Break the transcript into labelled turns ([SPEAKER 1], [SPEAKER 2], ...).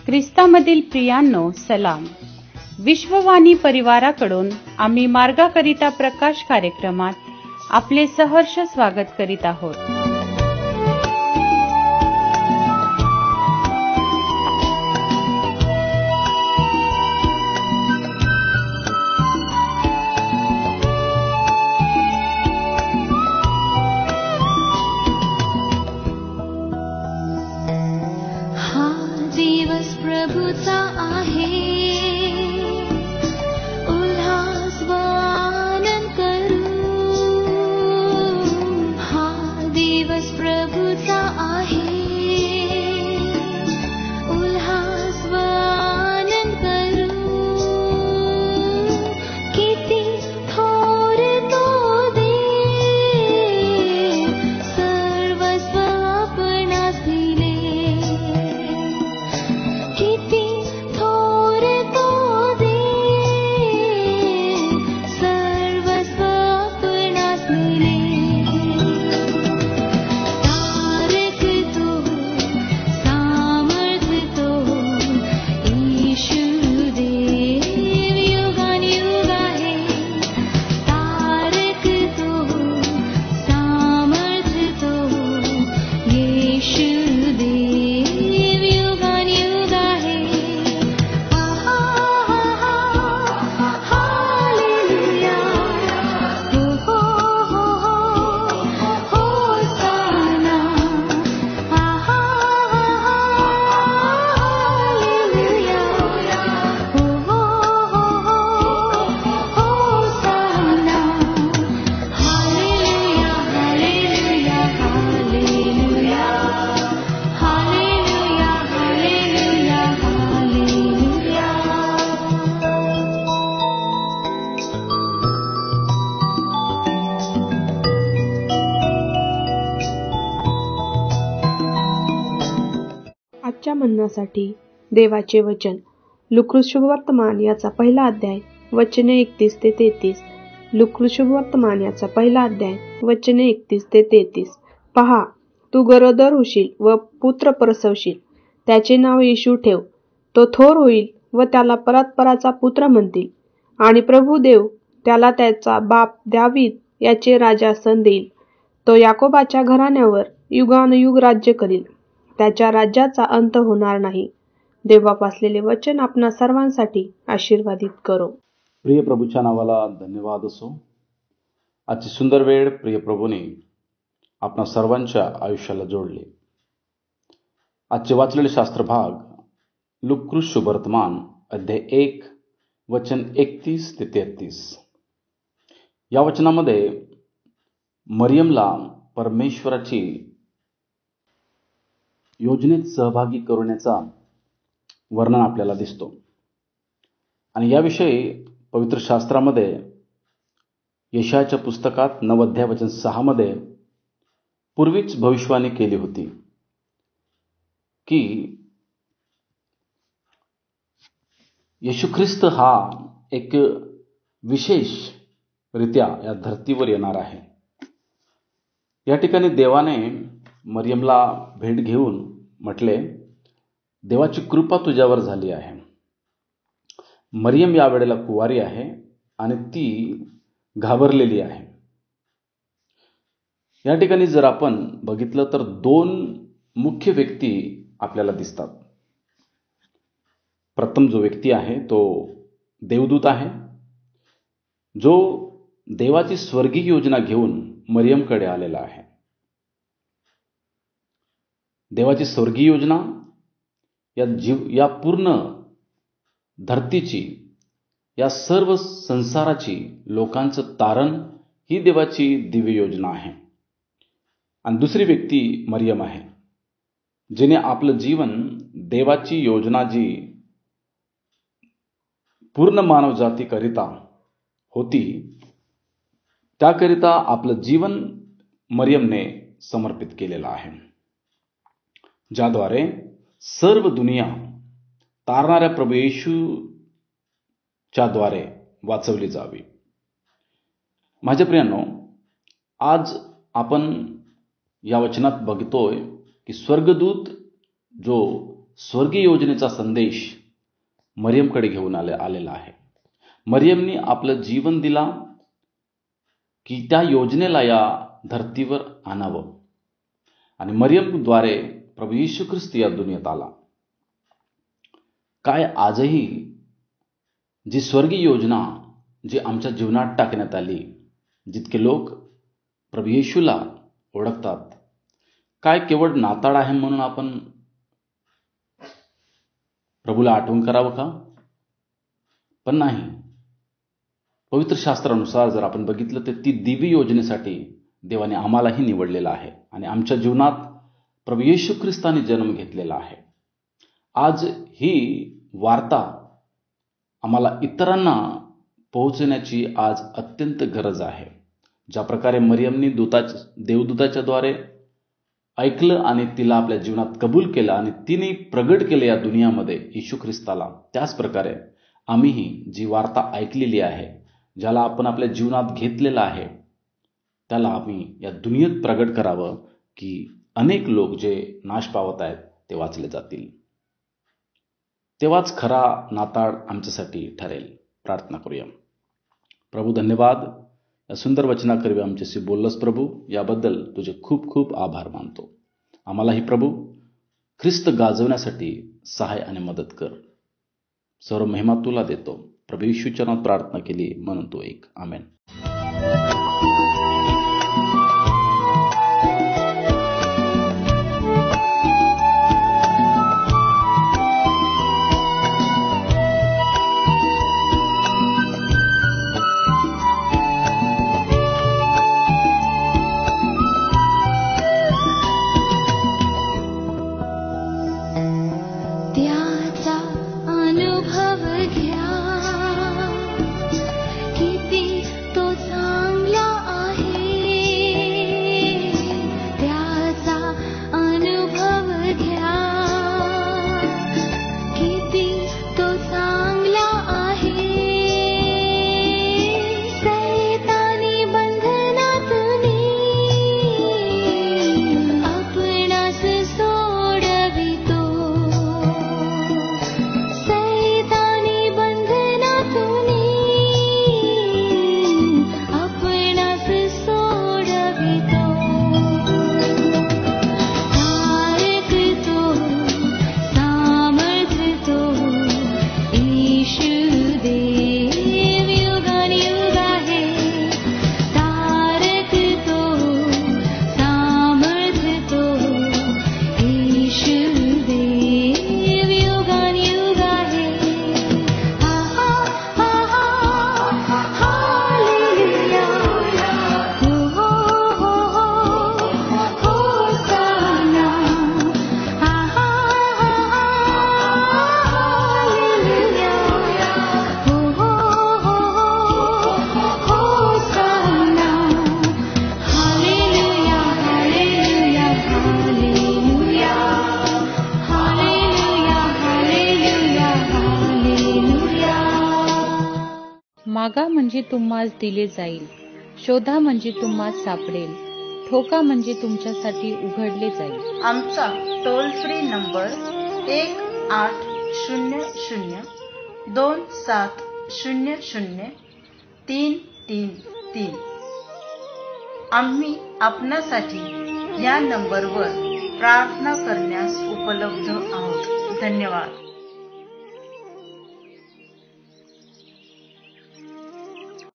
[SPEAKER 1] ख्रिस्तामधील प्रियांनो सलाम. विश्ववाणी परिवाराकडून आम्ही मार्गाकरिता प्रकाश कार्यक्रमात आपले सहर्ष स्वागत करीत आहोत.
[SPEAKER 2] आजच्या म्हणण्यासाठी देवाचे वचन लूका शुभवर्तमान याचा पहिला अध्याय वचने 31 ते 33. लूका शुभवर्तमान याचा पहिला अध्याय वचने 31 ते 33. पहा, तू गरोदर होशील व पुत्र प्रसवशील, त्याचे नाव येशू ठेव. तो थोर होईल व त्याला परात्पराचा पुत्र म्हणतील. आणि प्रभू देव त्याला त्याचा बाप दावीद याचे राजासन देईल. तो याकोबाच्या घराण्यावर युगानुयुग राज्य करील. त्याच्या राज्याचा अंत होणार नाही. देवबापासलेले वचन आपणा सर्वांसाठी आशीर्वादित करो.
[SPEAKER 3] प्रिय प्रभूच्या नावाला धन्यवाद असो. आजची सुंदर वेळ प्रिय प्रभूने आपणा सर्वांच्या आयुष्याला जोडले. आजचे वाचलेले शास्त्र भाग लूका शुभवर्तमान अध्याय 1 वचन 31 ते 33. या वचनामध्ये मरियमला परमेश्वराची योजनेत सहभागी करण्याचा वर्णन आपल्याला दिसतो. आणि याविषयी पवित्र शास्त्रामध्ये यशायाच्या पुस्तकात 9 अध्याय वचन 6 मध्ये पूर्वीच भविष्यवाणी केली होती की येशू ख्रिस्त हा एक विशेष रित्या या धर्तीवर येणार आहे. या ठिकाणी देवाने मरियमला भेट घेऊन म्हटले, देवाची कृपा तुझ्यावर झाली आहे. मरियम या वेळेला कुवारी आहे आणि ती घाबरलेली आहे. या ठिकाणी जर आपण बघितलं तर 2 मुख्य व्यक्ती आपल्याला दिसतात. प्रथम जो व्यक्ती आहे तो देवदूत आहे, जो देवाची स्वर्गीय योजना घेऊन मरियमकडे आलेला आहे. देवाची स्वर्गीय योजना या पूर्ण धरतीची, या सर्व संसाराची, लोकांचं तारण ही देवाची दिव्य योजना आहे. आणि दुसरी व्यक्ती मरियम आहे, जिने आपलं जीवन देवाची योजना जी पूर्ण मानवजातीकरिता होती त्याकरिता आपलं जीवन मरियमने समर्पित केलेलं आहे, ज्याद्वारे सर्व दुनिया तारणाऱ्या प्रभू येशूच्या द्वारे वाचवली जावी. माझ्या प्रियांनो, आज आपण या वचनात बघतोय की स्वर्गदूत जो स्वर्गीय योजनेचा संदेश मरियमकडे घेऊन आलेला आहे. मरियमनी आपलं जीवन दिला की त्या योजनेला या धर्तीवर आणावं, आणि मरियमद्वारे प्रभू येशू ख्रिस्त या दुनियेत आला. काय आजही जी स्वर्गीय योजना जी आमच्या जीवनात टाकण्यात आली, जितके लोक प्रभू येशूला ओळखतात, काय केवळ नाताळ आहे म्हणून आपण प्रभूला आठवण करावं का? पण नाही. पवित्र शास्त्रानुसार जर आपण बघितलं तर ती दिव्य योजनेसाठी देवाने आम्हालाही निवडलेलं आहे आणि आमच्या जीवनात प्रभू येशू ख्रिस्ताने जन्म घेतलेला आहे. आज ही वार्ता आम्हाला इतरांना पोहोचण्याची आज अत्यंत गरज आहे. ज्या प्रकारे मरियमनी देवदूताच्या द्वारे ऐकलं आणि तिला आपल्या जीवनात कबूल केलं आणि तिने प्रगट केलं या दुनियामध्ये येशू ख्रिस्ताला, त्याच प्रकारे आम्हीही जी वार्ता ऐकलेली आहे, ज्याला आपण आपल्या जीवनात घेतलेलं आहे, त्याला आम्ही या दुनियेत प्रगट करावं की अनेक लोक जे नाश पावत आहेत ते वाचले जातील. तेव्हाच खरा नाताळ आमच्यासाठी ठरेल. प्रार्थना करूया. प्रभू, धन्यवाद. या सुंदर वचनाकरवी आमच्याशी बोललंस प्रभू, याबद्दल तुझे खूप खूप आभार मानतो. आम्हालाही प्रभू ख्रिस्त गाजवण्यासाठी सहाय आणि मदत कर. सर्व महिमा तुला देतो. प्रभू येशूच्या नावात प्रार्थना केली म्हणून तो एक. आमेन.
[SPEAKER 1] मागा म्हणजे तुम्हास दिले जाईल, शोधा म्हणजे तुम्हास सापडेल, ठोका म्हणजे तुमच्यासाठी उघडले जाईल.
[SPEAKER 4] आमचा टोल फ्री नंबर 1-800-2700-333. आम्ही आपणासाठी या नंबरवर प्रार्थना करण्यास उपलब्ध आहोत. धन्यवाद.